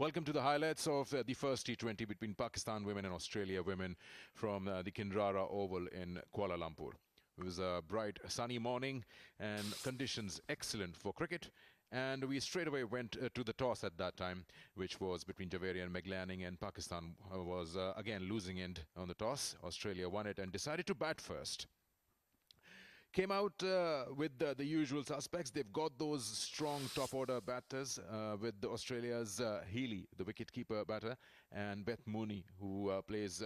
Welcome to the highlights of the first T20 between Pakistan women and Australia women from the Kinrara Oval in Kuala Lumpur. It was a bright, sunny morning and conditions excellent for cricket. And we straight away went to the toss at that time, which was between Javeria and McLanning, and Pakistan was again losing end on the toss. Australia won it and decided to bat first. Came out with the usual suspects. They've got those strong top-order batters with Australia's Healy, the wicket-keeper batter, and Beth Mooney, who plays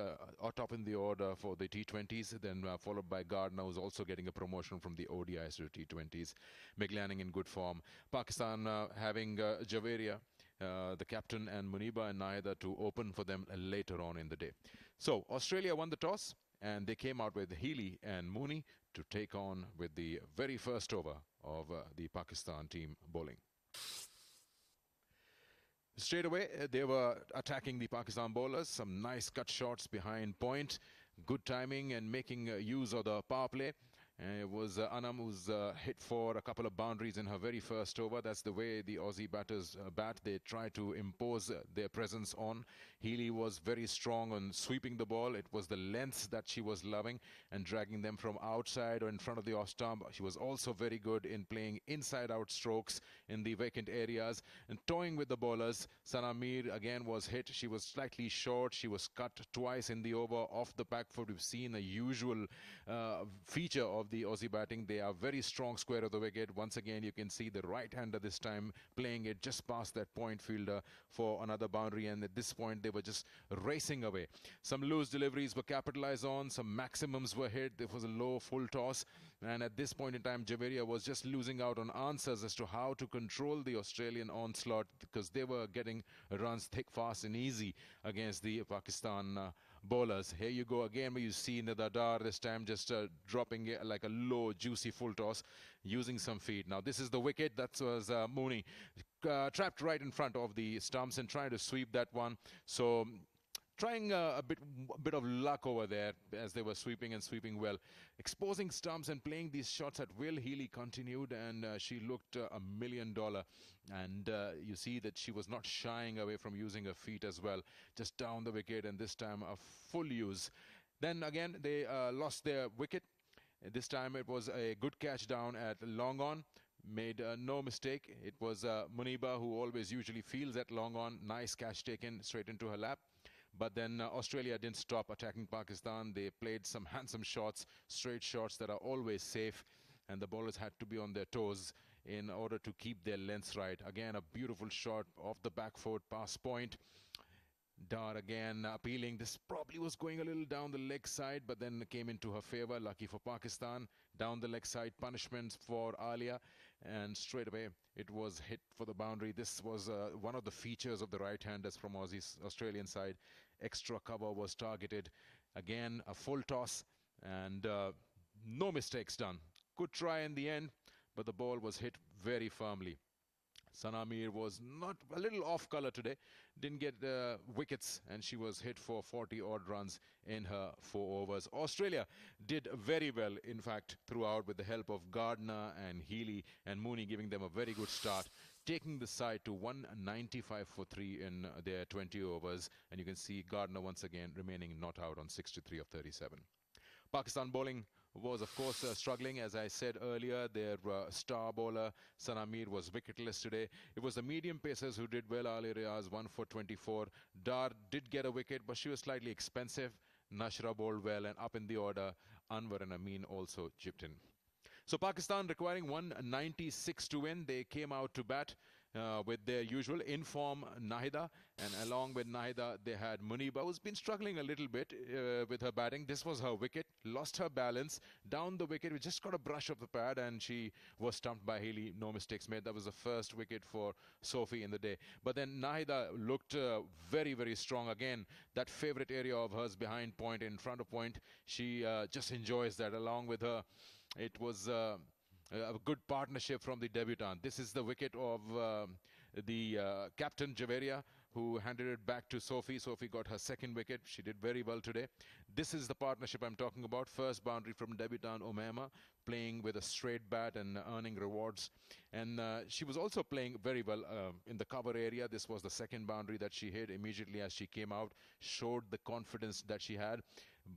top in the order for the T20s, then followed by Gardner, who's also getting a promotion from the ODIs to T20s. McLanning in good form. Pakistan having Javeria, the captain, and Muniba and Naida to open for them later on in the day. So Australia won the toss, and they came out with Healy and Mooney to take on with the very first over of the Pakistan team bowling. Straight away, they were attacking the Pakistan bowlers. Some nice cut shots behind point. Good timing and making use of the power play. It was Anam who's hit for a couple of boundaries in her very first over. That's the way the Aussie batters bat. They try to impose their presence on. Healy was very strong on sweeping the ball. It was the lengths that she was loving and dragging them from outside or in front of the off stump. She was also very good in playing inside-out strokes in the vacant areas and toying with the bowlers. Sana Mir again was hit. She was slightly short. She was cut twice in the over off the back foot. We've seen a usual feature of the Aussie batting. They are very strong square of the wicket. Once again, you can see the right-hander this time playing it just past that point fielder for another boundary, and at this point they were just racing away. Some loose deliveries were capitalized on, some maximums were hit. There was a low full toss, and at this point in time Javeria was just losing out on answers as to how to control the Australian onslaught, because they were getting runs thick, fast and easy against the Pakistan bowlers. Here you go again, where you see Nadadar this time just dropping it like a low juicy full toss using some feet. Now this is the wicket. That was Mooney trapped right in front of the stumps and trying to sweep that one. So trying a bit of luck over there as they were sweeping and sweeping well. Exposing stumps and playing these shots at will. Healy continued, and she looked $1 million. And you see that she was not shying away from using her feet as well. Just down the wicket, and this time a full use. Then again, they lost their wicket. This time it was a good catch down at long on. Made no mistake. It was Muniba, who always usually fields at long on. Nice catch taken straight into her lap. But then Australia didn't stop attacking Pakistan. They played some handsome shots, straight shots that are always safe, and the bowlers had to be on their toes in order to keep their lengths right. Again, a beautiful shot off the back foot, past point. Dar again appealing. This probably was going a little down the leg side, but then came into her favor. Lucky for Pakistan. Down the leg side, punishments for Alia, and straight away it was hit for the boundary. This was one of the features of the right-handers from Australian side. Extra cover was targeted. Again, a full toss, and no mistakes done. Good try in the end, but the ball was hit very firmly. Sana Mir was not a little off color today, didn't get wickets, and she was hit for 40-odd runs in her 4 overs. Australia did very well, in fact, throughout, with the help of Gardner and Healy and Mooney giving them a very good start, taking the side to 195 for 3 in their 20 overs. And you can see Gardner once again remaining not out on 63 of 37. Pakistan bowling was, of course, struggling. As I said earlier, their star bowler, Sana Mir, was wicketless today. It was the medium pacers who did well. Ali Riaz, 1 for 24. Dar did get a wicket, but she was slightly expensive. Nashra bowled well, and up in the order, Anwar and Amin also chipped in. So Pakistan requiring 196 to win. They came out to bat with their usual in-form Nahida, and along with Nahida they had Muniba, who's been struggling a little bit with her batting. This was her wicket, lost her balance down the wicket. We just got a brush of the pad, and she was stumped by Healy. No mistakes made. That was the first wicket for Sophie in the day. But then Nahida looked very, very strong again. That favorite area of hers behind point, in front of point, she just enjoys that. Along with her, it was a good partnership from the debutant. This is the wicket of the captain, Javeria, who handed it back to Sophie. Sophie got her second wicket. She did very well today. This is the partnership I'm talking about. First boundary from debutant Umaima, playing with a straight bat and earning rewards. And she was also playing very well in the cover area. This was the second boundary that she hit immediately as she came out, showed the confidence that she had.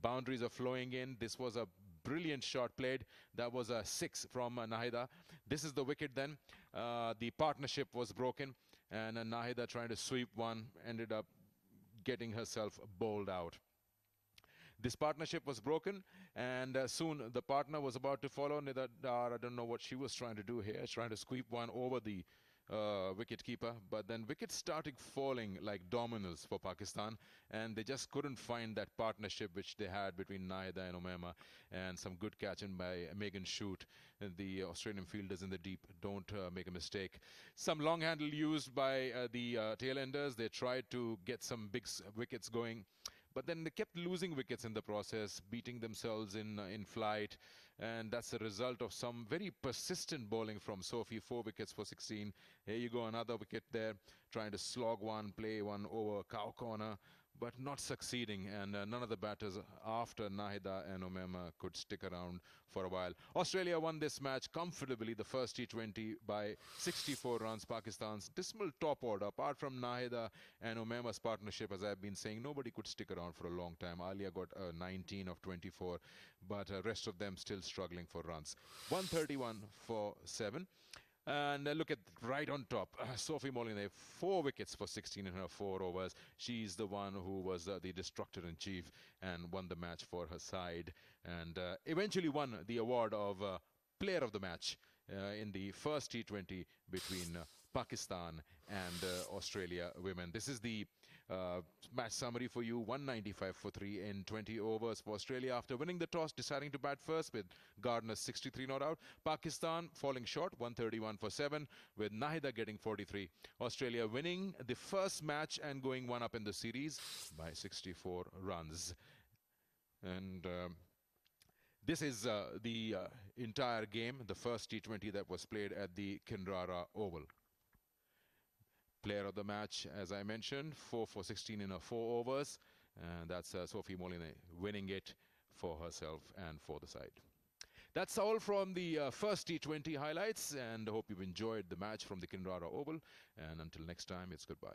Boundaries are flowing in. This was a brilliant shot played. That was a 6 from Nahida. This is the wicket then. The partnership was broken, and Nahida, trying to sweep one, ended up getting herself bowled out. This partnership was broken, and soon the partner was about to follow. Nidadar, I don't know what she was trying to do here, trying to sweep one over the wicket keeper, but then wickets started falling like dominoes for Pakistan, and they just couldn't find that partnership which they had between Nahida and Umaima, and some good catching by Megan Shute. The Australian fielders in the deep don't make a mistake. Some long handle used by the tailenders. They tried to get some big wickets going, but then they kept losing wickets in the process, beating themselves in flight, and that's a result of some very persistent bowling from Sophie. 4 wickets for 16. Here you go, another wicket there, trying to slog one, play one over cow corner, but not succeeding, and none of the batters after Nahida and Umaima could stick around for a while. Australia won this match comfortably, the first T20, by 64 runs. Pakistan's dismal top order, apart from Nahida and Umaima's partnership, as I've been saying, nobody could stick around for a long time. Alia got 19 of 24, but rest of them still struggling for runs. 131 for 7. And look at right on top, Sophie Molyneux, 4 wickets for 16 in her 4 overs. She's the one who was the destructor-in-chief and won the match for her side, and eventually won the award of Player of the Match in the first T20 between Pakistan and Australia women. This is the match summary for you. 195 for 3 in 20 overs for Australia after winning the toss, deciding to bat first with Gardner's 63 not out. Pakistan falling short, 131 for 7, with Nahida getting 43. Australia winning the first match and going one up in the series by 64 runs. And this is the entire game, the first T20 that was played at the Kinrara Oval. Player of the match, as I mentioned, 4 for 16 in her 4 overs. And that's Sophie Molyneux winning it for herself and for the side. That's all from the first T20 highlights, and I hope you've enjoyed the match from the Kinrara Oval. And until next time, it's goodbye.